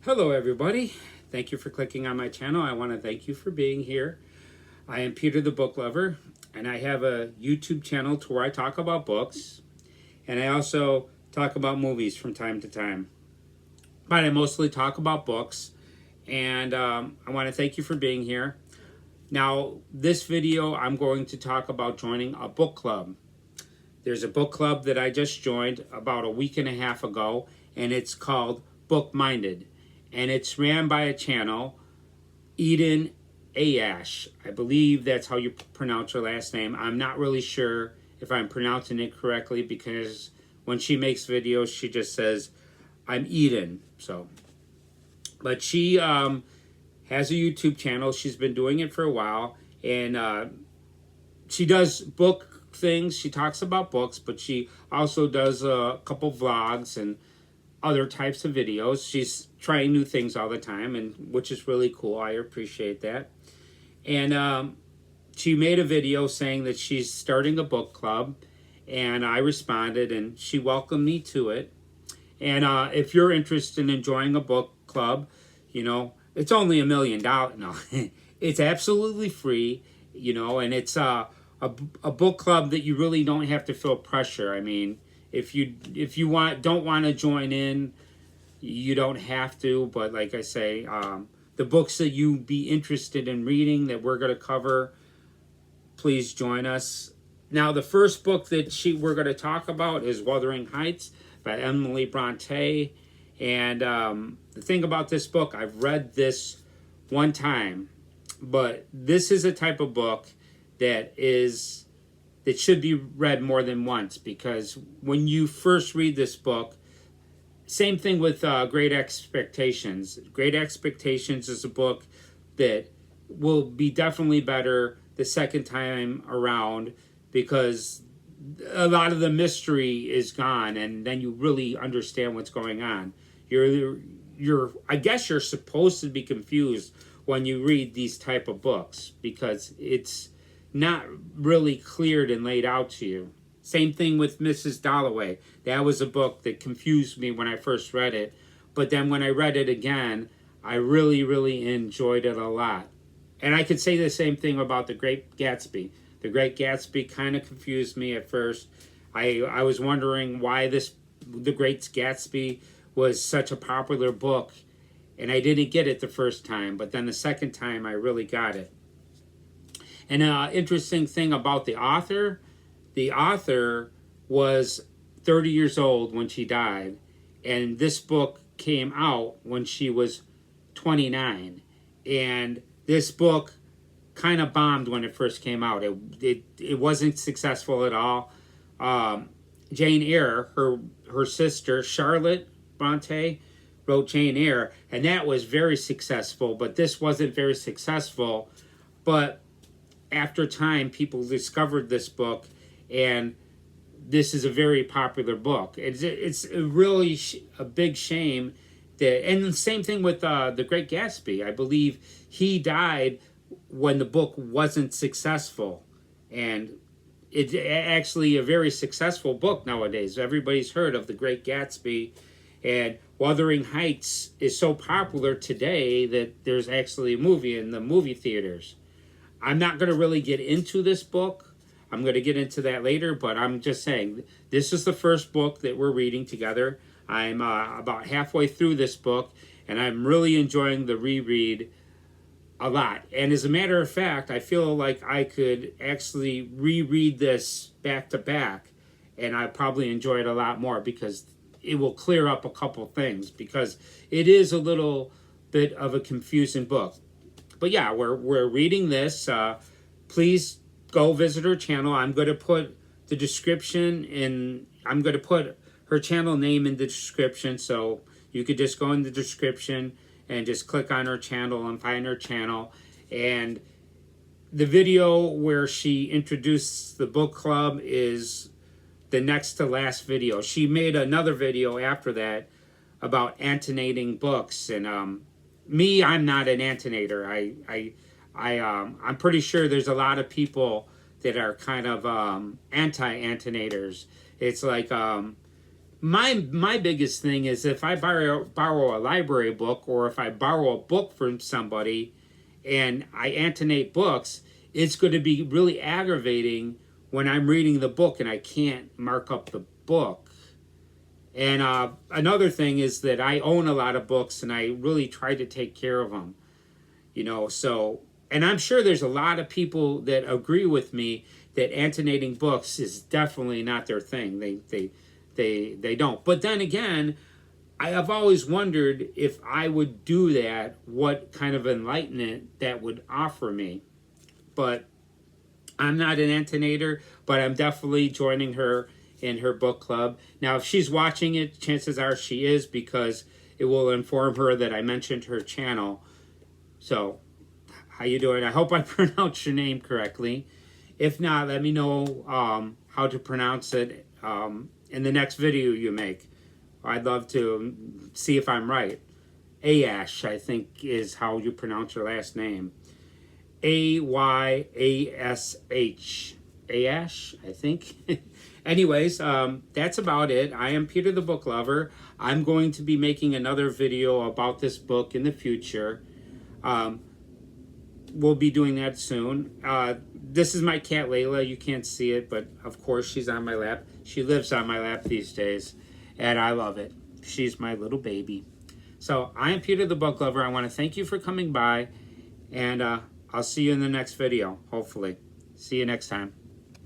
Hello everybody. Thank you for clicking on my channel. I want to thank you for being here. I am Peter the Book Lover, and I have a YouTube channel to where I talk about books, and I also talk about movies from time to time. But I mostly talk about books, and I want to thank you for being here. Now, this video I'm going to talk about joining a book club. There's a book club that I just joined about a week and a half ago, and it's called Book Minded. And it's ran by a channel, Eden Ayash. I believe that's how you pronounce her last name. I'm not really sure if I'm pronouncing it correctly because when she makes videos, she just says, I'm Eden. But she has a YouTube channel. She's been doing it for a while. And she does book things. She talks about books, but she also does a couple vlogs and other types of videos. She's trying new things all the time, and which is really cool. I appreciate that. And she made a video saying that she's starting a book club, and I responded, and she welcomed me to it. And if you're interested in joining a book club, you know, it's only $1 million. No, it's absolutely free, you know, and it's a book club that you really don't have to feel pressure. I mean, if you don't want to join in, you don't have to. But like I say, the books that you be interested in reading that we're going to cover, please join us. Now, the first book that we're going to talk about is Wuthering Heights by Emily Bronte. And the thing about this book, I've read this one time, but this is a type of book that should be read more than once, because when you first read this book, same thing with Great Expectations. Great Expectations is a book that will be definitely better the second time around, because a lot of the mystery is gone, and then you really understand what's going on. I guess you're supposed to be confused when you read these type of books, because it's not really cleared and laid out to you. Same thing with Mrs. Dalloway. That was a book that confused me when I first read it, but then when I read it again, I really, really enjoyed it a lot. And I could say the same thing about The Great Gatsby. The Great Gatsby kind of confused me at first. I was wondering why The Great Gatsby was such a popular book, and I didn't get it the first time, but then the second time I really got it. And an interesting thing about the author was 30 years old when she died, and this book came out when she was 29. And this book kind of bombed when it first came out. It wasn't successful at all. Jane Eyre, her sister, Charlotte Bronte, wrote Jane Eyre, and that was very successful, but this wasn't very successful. But after time, people discovered this book, and this is a very popular book. It's really a big shame that, and the same thing with The Great Gatsby. I believe he died when the book wasn't successful, and it's actually a very successful book nowadays. Everybody's heard of The Great Gatsby, and Wuthering Heights is so popular today that there's actually a movie in the movie theaters. I'm not going to really get into this book. I'm going to get into that later, but I'm just saying, this is the first book that we're reading together. I'm about halfway through this book, and I'm really enjoying the reread a lot. And as a matter of fact, I feel like I could actually reread this back to back, and I probably enjoy it a lot more, because it will clear up a couple things, because it is a little bit of a confusing book. But yeah, we're reading this. Please go visit her channel. I'm going to put the description in. I'm going to put her channel name in the description, so you could just go in the description and just click on her channel and find her channel. And the video where she introduced the book club is the next to last video. She made another video after that about annotating books, and I'm not an annotator. I'm pretty sure there's a lot of people that are kind of anti-annotators. It's like my biggest thing is if I borrow a library book, or if I borrow a book from somebody and I annotate books, it's going to be really aggravating when I'm reading the book and I can't mark up the book. And another thing is that I own a lot of books and I really try to take care of them, you know. So, and I'm sure there's a lot of people that agree with me that annotating books is definitely not their thing. They don't. But then again, I have always wondered if I would do that, what kind of enlightenment that would offer me. But I'm not an annotator, but I'm definitely joining her in her book club. Now, if she's watching it, chances are she is, because it will inform her that I mentioned her channel. So, how you doing? I hope I pronounced your name correctly. If not, let me know how to pronounce it in the next video you make. I'd love to see if I'm right. Ayash, I think, is how you pronounce your last name. Ayash. Ayash, I think. Anyways, that's about it. I am Peter the Book Lover. I'm going to be making another video about this book in the future. We'll be doing that soon. This is my cat Layla. You can't see it, but of course she's on my lap. She lives on my lap these days, and I love it. She's my little baby. So I am Peter the Book Lover. I want to thank you for coming by, and I'll see you in the next video, hopefully. See you next time.